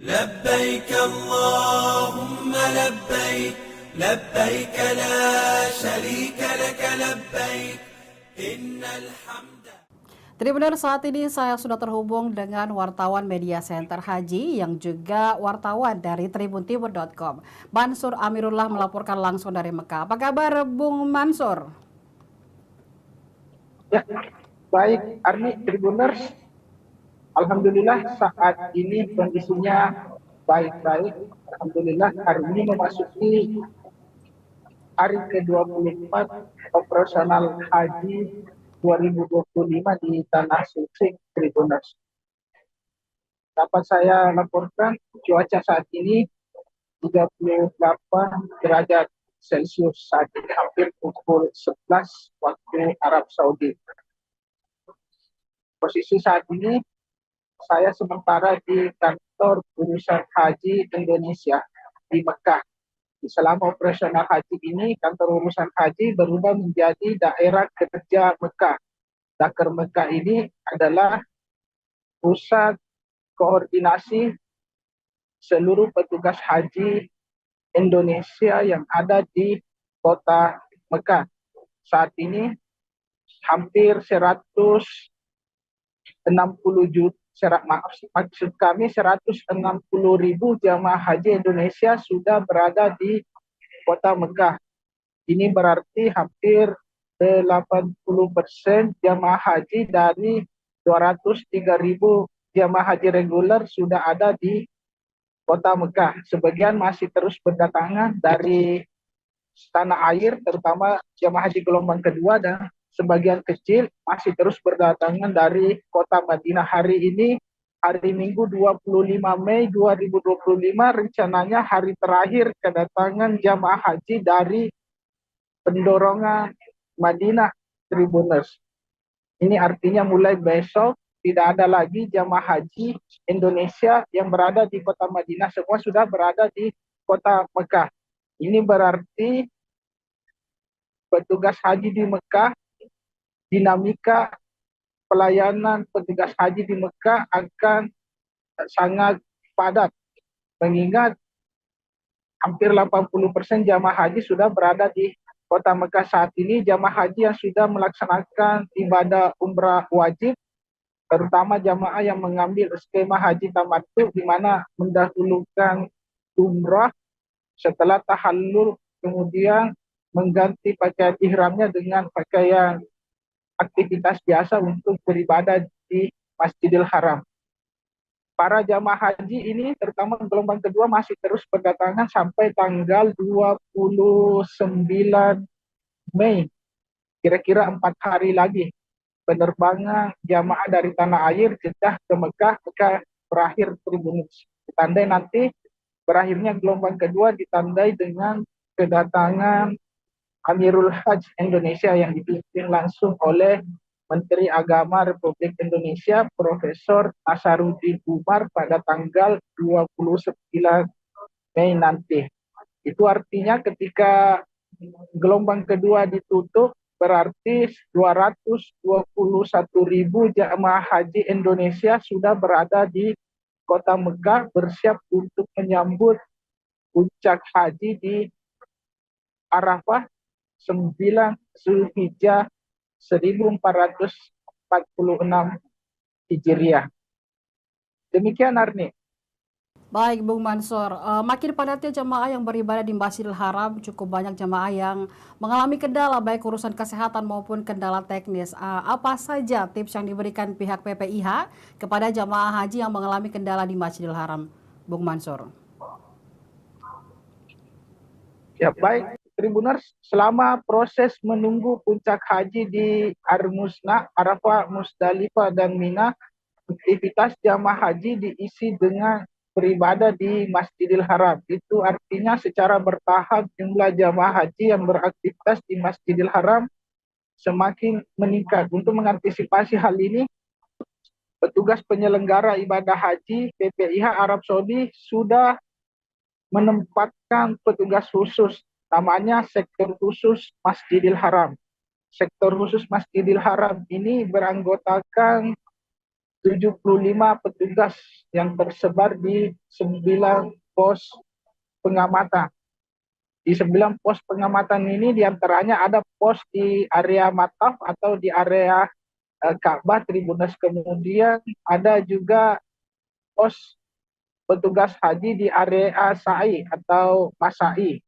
لبيك اللهم لبيك لبيك لا شريك لك لبيك إن الحمد. Tribuners, saat ini saya sudah terhubung dengan wartawan Media Center Haji yang juga wartawan dari tribuntimur.com. Mansur Amirullah melaporkan langsung dari Mekah. Apa kabar Bung Mansur? Ya, baik Arni Tribuners. Alhamdulillah saat ini kondisinya baik-baik. Alhamdulillah hari ini memasuki hari ke-24 operasional haji 2025 di Tanah Suci Tribuners. Dapat saya laporkan cuaca saat ini 38 derajat Celcius, saat ini hampir pukul 11 waktu Arab Saudi. Posisi saat ini saya sementara di kantor urusan haji Indonesia di Mekah. Selama operasional haji ini, kantor urusan haji berubah menjadi daerah kerja Mekah. Dakar Mekah ini adalah pusat koordinasi seluruh petugas haji Indonesia yang ada di kota Mekah. Saat ini hampir 160 juta, maksud kami 160.000 jamaah haji Indonesia sudah berada di kota Mekah. Ini berarti hampir 80% jamaah haji dari 203.000 jamaah haji reguler sudah ada di kota Mekah. Sebagian masih terus berdatangan dari tanah air, terutama jamaah haji gelombang kedua, dan sebagian kecil masih terus berdatangan dari kota Madinah. Hari ini, hari Minggu 25 Mei 2025, rencananya hari terakhir kedatangan jamaah haji dari pendorongan Madinah Tribuners. Ini artinya mulai besok tidak ada lagi jamaah haji Indonesia yang berada di kota Madinah, semua sudah berada di kota Mekah. Ini berarti petugas haji di Mekah, dinamika pelayanan petugas haji di Mekah akan sangat padat, mengingat hampir 80% jamaah haji sudah berada di kota Mekah. Saat ini jamaah haji yang sudah melaksanakan ibadah umrah wajib, terutama jamaah yang mengambil skema haji tamattu, di mana mendahulukan umrah setelah tahallul, kemudian mengganti pakaian ihramnya dengan pakaian aktivitas biasa untuk beribadah di Masjidil Haram. Para jamaah haji ini, terutama gelombang kedua, masih terus berdatangan sampai tanggal 29 Mei. Kira-kira 4 hari lagi penerbangan jamaah dari tanah air Jeddah ke Mekah, Mekah berakhir Tribuners. Ditandai nanti berakhirnya gelombang kedua ditandai dengan kedatangan Amirul Hajj Indonesia yang dipimpin langsung oleh Menteri Agama Republik Indonesia Profesor Nasaruddin Umar pada tanggal 29 Mei nanti. Itu artinya ketika gelombang kedua ditutup, berarti 221.000 jamaah haji Indonesia sudah berada di kota Mekah, bersiap untuk menyambut puncak haji di Arafah 9 Zulhijjah 1446 Hijriah. Demikian Arni. Baik Bung Mansur, makin padatnya jemaah yang beribadah di Masjidil Haram, cukup banyak jemaah yang mengalami kendala baik urusan kesehatan maupun kendala teknis. Apa saja tips yang diberikan pihak PPIH kepada jemaah haji yang mengalami kendala di Masjidil Haram, Bung Mansur? Ya, baik Tribuners, selama proses menunggu puncak haji di Ar-Musna, Arafah, Musdalifah, dan Mina, aktivitas jamaah haji diisi dengan beribadah di Masjidil Haram. Itu artinya secara bertahap jumlah jamaah haji yang beraktivitas di Masjidil Haram semakin meningkat. Untuk mengantisipasi hal ini, petugas penyelenggara ibadah haji PPIH Arab Saudi sudah menempatkan petugas khusus, namanya sektor khusus Masjidil Haram. Sektor khusus Masjidil Haram ini beranggotakan 75 petugas yang tersebar di 9 pos pengamatan. Di 9 pos pengamatan ini diantaranya ada pos di area Mataf atau di area Ka'bah Tribuners, kemudian ada juga pos petugas haji di area Sa'i atau Masai.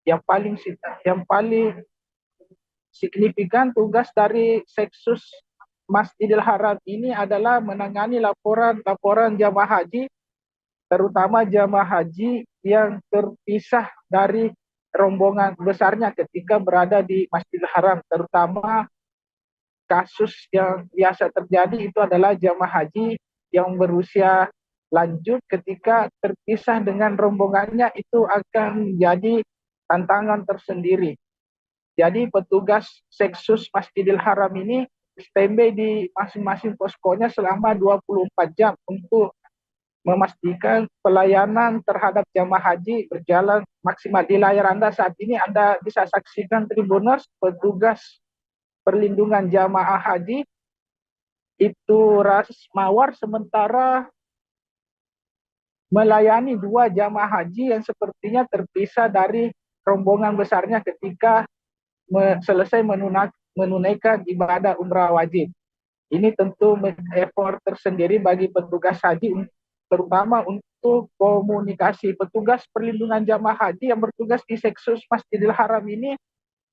Yang paling signifikan tugas dari Seksus Masjidil Haram ini adalah menangani laporan jamaah haji, terutama jamaah haji yang terpisah dari rombongan besarnya ketika berada di Masjidil Haram. Terutama kasus yang biasa terjadi itu adalah jamaah haji yang berusia lanjut ketika terpisah dengan rombongannya, itu akan menjadi tantangan tersendiri. Jadi petugas Seksus Masjidil Haram ini standby di masing-masing poskonya selama 24 jam untuk memastikan pelayanan terhadap jamaah haji berjalan maksimal. Di layar Anda saat ini Anda bisa saksikan Tribuners, petugas perlindungan jamaah haji itu Ras Mawar sementara melayani 2 jamaah haji yang sepertinya terpisah dari rombongan besarnya ketika selesai menunaikan ibadah umrah wajib. Ini tentu effort tersendiri bagi petugas haji, terutama untuk komunikasi. Petugas perlindungan jamaah haji yang bertugas di Seksus Masjidil Haram ini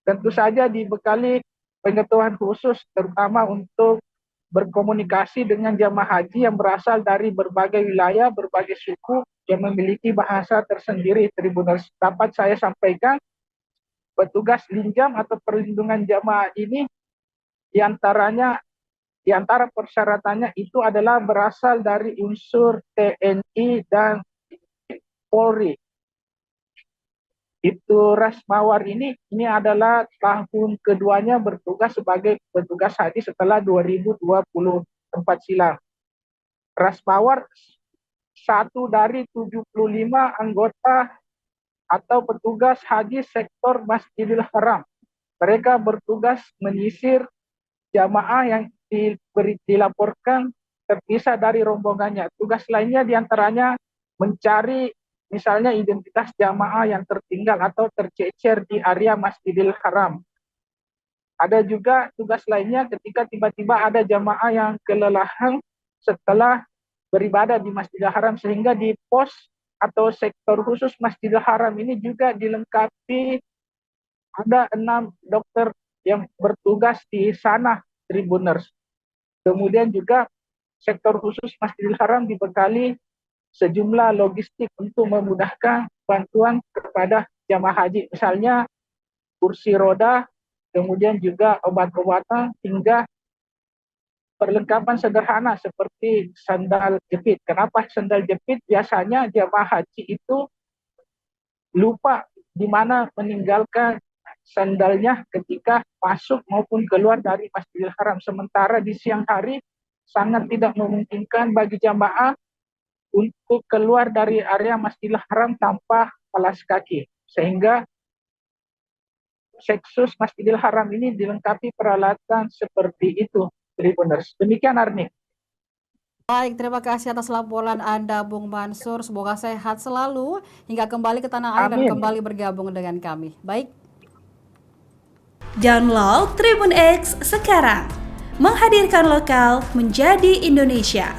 tentu saja dibekali pengetahuan khusus, terutama untuk berkomunikasi dengan jamaah haji yang berasal dari berbagai wilayah, berbagai suku yang memiliki bahasa tersendiri. Tribuners, dapat saya sampaikan, petugas linjam atau perlindungan jamaah ini di antara persyaratannya itu adalah berasal dari unsur TNI dan Polri. Itu Ras Mawar ini adalah tahun keduanya bertugas sebagai petugas haji setelah 2024 silam. Ras Mawar satu dari 75 anggota atau petugas haji sektor Masjidil Haram. Mereka bertugas menyisir jamaah yang dilaporkan terpisah dari rombongannya. Tugas lainnya diantaranya mencari misalnya identitas jamaah yang tertinggal atau tercecer di area Masjidil Haram. Ada juga tugas lainnya ketika tiba-tiba ada jamaah yang kelelahan setelah beribadah di Masjidil Haram, sehingga di pos atau sektor khusus Masjidil Haram ini juga dilengkapi ada 6 dokter yang bertugas di sana, Tribuners. Kemudian juga sektor khusus Masjidil Haram dibekali sejumlah logistik untuk memudahkan bantuan kepada jamaah haji, misalnya kursi roda, kemudian juga obat-obatan hingga perlengkapan sederhana seperti sandal jepit. Kenapa sandal jepit? Biasanya jamaah haji itu lupa di mana meninggalkan sandalnya ketika masuk maupun keluar dari Masjidil Haram. Sementara di siang hari sangat tidak memungkinkan bagi jamaah untuk keluar dari area Masjidil Haram tanpa alas kaki. Sehingga Seksus Masjidil Haram ini dilengkapi peralatan seperti itu. Tribuners. Demikian Arni. Baik, terima kasih atas laporan Anda, Bung Mansur. Semoga sehat selalu hingga kembali ke tanah air dan kembali bergabung dengan kami. Baik. Download Tribun X sekarang. Menghadirkan lokal menjadi Indonesia.